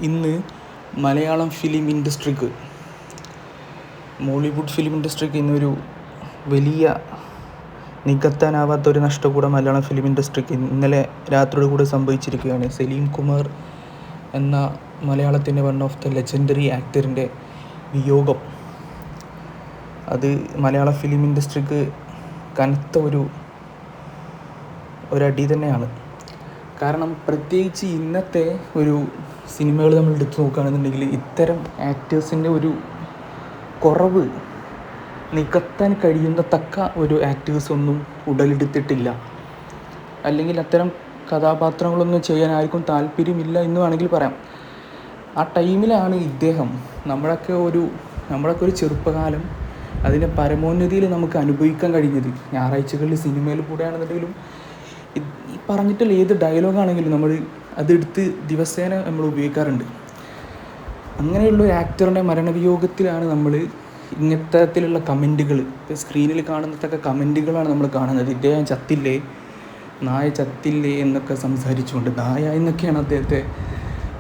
ഇന്ന് Malayalam film ഇൻഡസ്ട്രിക്ക്, Mollywood film ഇൻഡസ്ട്രിക്ക് ഇന്നൊരു വലിയ നികത്താനാവാത്തൊരു നഷ്ടം കൂടെ മലയാളം ഫിലിം ഇൻഡസ്ട്രിക്ക് ഇന്നലെ രാത്രിയോട് കൂടെ സംഭവിച്ചിരിക്കുകയാണ്. സലീം കുമാർ എന്ന മലയാളത്തിൻ്റെ വൺ ഓഫ് ദ ലെജൻഡറി ആക്ടറിൻ്റെ വിയോഗം അത് മലയാള ഫിലിം ഇൻഡസ്ട്രിക്ക് കനത്ത ഒരടി തന്നെയാണ്. കാരണം പ്രത്യേകിച്ച് ഇന്നത്തെ ഒരു സിനിമകൾ നമ്മൾ എടുത്തു നോക്കുകയാണെന്നുണ്ടെങ്കിൽ ഇത്തരം ആക്ടേഴ്സിൻ്റെ ഒരു കുറവ് നികത്താൻ കഴിയുന്നതക്ക ഒരു ആക്ടേഴ്സൊന്നും ഉടലെടുത്തിട്ടില്ല. അല്ലെങ്കിൽ അത്തരം കഥാപാത്രങ്ങളൊന്നും ചെയ്യാൻ ആർക്കും താല്പര്യമില്ല എന്ന് വേണമെങ്കിൽ പറയാം. ആ ടൈമിലാണ് ഇദ്ദേഹം നമ്മളൊക്കെ ഒരു ചെറുപ്പകാലം അതിൻ്റെ പരമോന്നതിയിൽ നമുക്ക് അനുഭവിക്കാൻ കഴിഞ്ഞത്. ഞായറാഴ്ചകളിൽ സിനിമയിൽ കൂടെയാണെന്നുണ്ടെങ്കിലും ഈ പറഞ്ഞിട്ടുള്ള ഏത് ഡയലോഗാണെങ്കിലും നമ്മൾ അതെടുത്ത് ദിവസേന നമ്മൾ ഉപയോഗിക്കാറുണ്ട്. അങ്ങനെയുള്ള ഒരു ആക്ടറിൻ്റെ മരണവിയോഗത്തിലാണ് നമ്മൾ ഇങ്ങനത്തരത്തിലുള്ള കമൻറ്റുകൾ, ഇപ്പോൾ സ്ക്രീനിൽ കാണുന്നതൊക്കെ കമൻറ്റുകളാണ് നമ്മൾ കാണുന്നത്. ഇദ്ദേഹം ചത്തില്ലേ, നായ ചത്തില്ലേ എന്നൊക്കെ സംസാരിച്ചുകൊണ്ട്, നായ എന്നൊക്കെയാണ് അദ്ദേഹത്തെ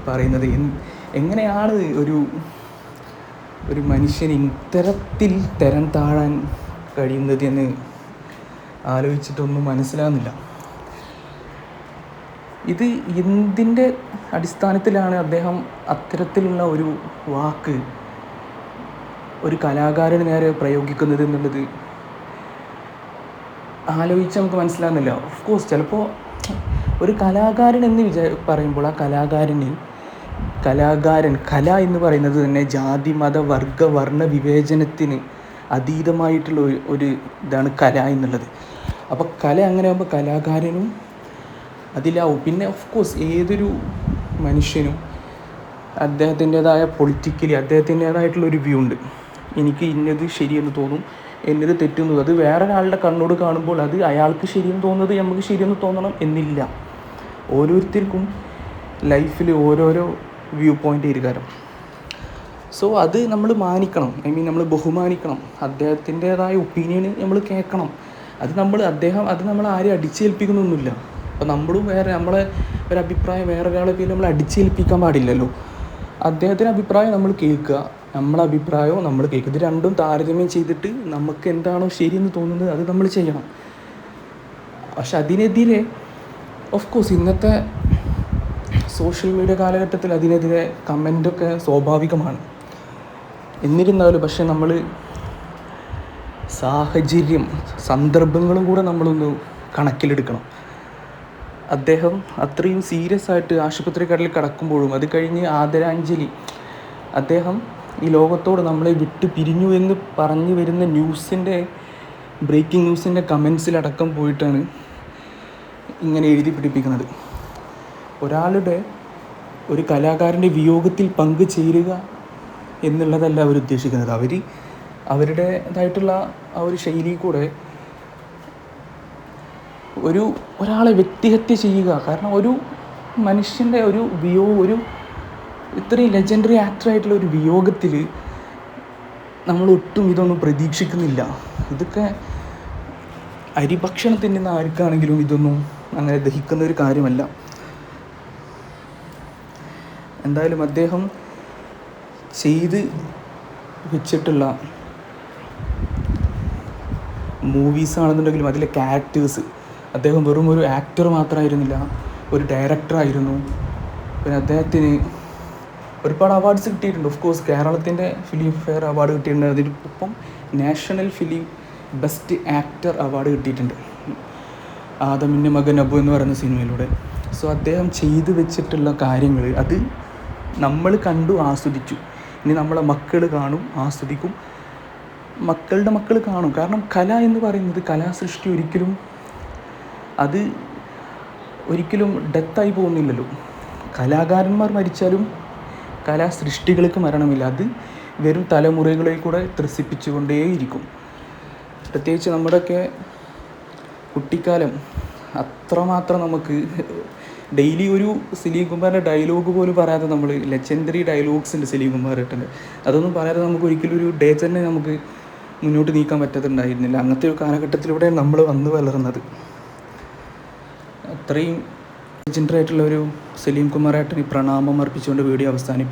പറയുന്നത്. എങ്ങനെയാണ് ഒരു മനുഷ്യന് ഇത്തരത്തിൽ തരം താഴാൻ കഴിയുന്നത് എന്ന് ആലോചിച്ചിട്ടൊന്നും മനസ്സിലാകുന്നില്ല. ഇത് എന്തിൻ്റെ അടിസ്ഥാനത്തിലാണ് അദ്ദേഹം അത്തരത്തിലുള്ള ഒരു വാക്ക് ഒരു കലാകാരന് നേരെ പ്രയോഗിക്കുന്നത് എന്നുള്ളത് ആലോചിച്ച് നമുക്ക് മനസ്സിലാകുന്നില്ല. ഓഫ് കോഴ്സ് ചിലപ്പോൾ ഒരു കലാകാരൻ എന്ന് പറയുമ്പോൾ ആ കല എന്ന് പറയുന്നത് തന്നെ ജാതി മത വർഗ വർണ്ണ വിവേചനത്തിന് അതീതമായിട്ടുള്ള ഒരു ഇതാണ് കല എന്നുള്ളത്. അപ്പോൾ കല അങ്ങനെ ആകുമ്പോൾ കലാകാരനും അതിലാവും. പിന്നെ ഓഫ് കോഴ്സ് ഏതൊരു മനുഷ്യനും അദ്ദേഹത്തിൻ്റേതായ പൊളിറ്റിക്കലി അദ്ദേഹത്തിൻ്റേതായിട്ടുള്ളൊരു വ്യൂ ഉണ്ട്. എനിക്ക് ഇന്നത് ശരിയെന്ന് തോന്നും, എന്നത് തെറ്റുന്നത്. അത് വേറൊരാളുടെ കണ്ണോട് കാണുമ്പോൾ അത് അയാൾക്ക് ശരിയെന്ന് തോന്നുന്നത് നമുക്ക് ശരിയെന്ന് തോന്നണം എന്നില്ല. ഓരോരുത്തർക്കും ലൈഫിൽ ഓരോരോ വ്യൂ പോയിൻ്റ് ഇരിക്കാരം. സോ അത് നമ്മൾ മാനിക്കണം, നമ്മൾ ബഹുമാനിക്കണം. അദ്ദേഹത്തിൻ്റേതായ ഒപ്പീനിയന് നമ്മൾ കേൾക്കണം. അത് നമ്മൾ ആരെയും അടിച്ചേൽപ്പിക്കുന്നൊന്നുമില്ല. അപ്പോൾ നമ്മളും നമ്മളെ ഒരഭിപ്രായം വേറൊരാളെ പേര് നമ്മൾ അടിച്ചേൽപ്പിക്കാൻ പാടില്ലല്ലോ. അദ്ദേഹത്തിൻ്റെ അഭിപ്രായം നമ്മൾ കേൾക്കുക, നമ്മളെ അഭിപ്രായവും നമ്മൾ കേൾക്കുക. ഇത് രണ്ടും താരതമ്യം ചെയ്തിട്ട് നമുക്ക് എന്താണോ ശരിയെന്ന് തോന്നുന്നത് അത് നമ്മൾ ചെയ്യണം. പക്ഷെ അതിനെതിരെ ഓഫ് കോഴ്സ് ഇന്നത്തെ സോഷ്യൽ മീഡിയ കാലഘട്ടത്തിൽ അതിനെതിരെ കമൻ്റൊക്കെ സ്വാഭാവികമാണ്. എന്നിരുന്നാലും പക്ഷെ നമ്മൾ സാഹചര്യം സന്ദർഭങ്ങളും കൂടെ നമ്മളൊന്ന് കണക്കിലെടുക്കണം. അദ്ദേഹം അത്രയും സീരിയസ് ആയിട്ട് ആശുപത്രികളിൽ കിടക്കുമ്പോഴും അത് കഴിഞ്ഞ് ആദരാഞ്ജലി, അദ്ദേഹം ഈ ലോകത്തോട് നമ്മളെ വിട്ട് പിരിഞ്ഞു എന്ന് പറഞ്ഞു വരുന്ന ബ്രേക്കിംഗ് ന്യൂസിൻ്റെ കമൻസിലടക്കം പോയിട്ടാണ് ഇങ്ങനെ എഴുതി പിടിപ്പിക്കുന്നത്. ഒരു കലാകാരൻ്റെ വിയോഗത്തിൽ പങ്കുചേരുക എന്നുള്ളതല്ല അവർ ഉദ്ദേശിക്കുന്നത്. അവരുടേതായിട്ടുള്ള ആ ഒരു ശൈലിയിൽ കൂടെ ഒരാളെ വ്യക്തിഹത്യ ചെയ്യുക. കാരണം ഒരു മനുഷ്യൻ്റെ ഇത്രയും ലെജൻഡറി ആക്ടറായിട്ടുള്ള ഒരു വിയോഗത്തിൽ നമ്മൾ ഒട്ടും ഇതൊന്നും പ്രതീക്ഷിക്കുന്നില്ല. ഇതൊക്കെ അരിഭക്ഷണം തിന്നുന്ന ആർക്കാണെങ്കിലും ഇതൊന്നും അങ്ങനെ ദഹിക്കുന്ന ഒരു കാര്യമല്ല. എന്തായാലും അദ്ദേഹം ചെയ്ത് വെച്ചിട്ടുള്ള മൂവീസാണെന്നുണ്ടെങ്കിലും അതിലെ ക്യാരക്ടേഴ്സ്, അദ്ദേഹം വെറും ഒരു ആക്ടർ മാത്രമായിരുന്നില്ല, ഒരു ഡയറക്ടറായിരുന്നു. പിന്നെ അദ്ദേഹത്തിന് ഒരുപാട് അവാർഡ്സ് കിട്ടിയിട്ടുണ്ട്. ഓഫ് കോഴ്സ് കേരളത്തിൻ്റെ ഫിലിം ഫെയർ അവാർഡ് കിട്ടിയിട്ടുണ്ട്. അതിനൊപ്പം national film best actor award കിട്ടിയിട്ടുണ്ട് ആദമിൻ്റെ മകൻ അബു എന്ന് പറയുന്ന സിനിമയിലൂടെ. സോ അദ്ദേഹം ചെയ്തു വെച്ചിട്ടുള്ള കാര്യങ്ങൾ അത് നമ്മൾ കണ്ടു ആസ്വദിച്ചു. ഇനി നമ്മളെ മക്കൾ കാണും, ആസ്വദിക്കും, മക്കളുടെ മക്കൾ കാണും. കാരണം കല എന്ന് പറയുന്നത്, കലാസൃഷ്ടി ഒരിക്കലും ഡെത്തായി പോകുന്നില്ലല്ലോ. കലാകാരന്മാർ മരിച്ചാലും കലാസൃഷ്ടികൾക്ക് മരണമില്ല. അത് വെറും തലമുറകളെ കൂടെ ത്രസിപ്പിച്ചുകൊണ്ടേയിരിക്കും. പ്രത്യേകിച്ച് നമ്മുടെയൊക്കെ കുട്ടിക്കാലം അത്രമാത്രം നമുക്ക് ഡെയിലി ഒരു സലീം കുമാറിൻ്റെ ഡയലോഗ് പോലും പറയാതെ നമ്മൾ ലെജൻഡറി ഡയലോഗ്സ് ഉണ്ട് സലീം കുമാറിൻ്റെ, അതൊന്നും പറയാതെ നമുക്ക് ഒരിക്കലും ഒരു ഡേ തന്നെ നമുക്ക് മുന്നോട്ട് നീക്കാൻ പറ്റത്തുണ്ടായിരുന്നില്ല. അങ്ങനത്തെ ഒരു കാലഘട്ടത്തിലൂടെ നമ്മൾ വന്നു വളർന്നത്. അത്രയും ലെജൻഡറി ആയിട്ടുള്ള ഒരു സലീം കുമാർ ഏട്ടന് പ്രണാമം അർപ്പിച്ചുകൊണ്ട് വീഡിയോ അവസാനിപ്പിക്കും.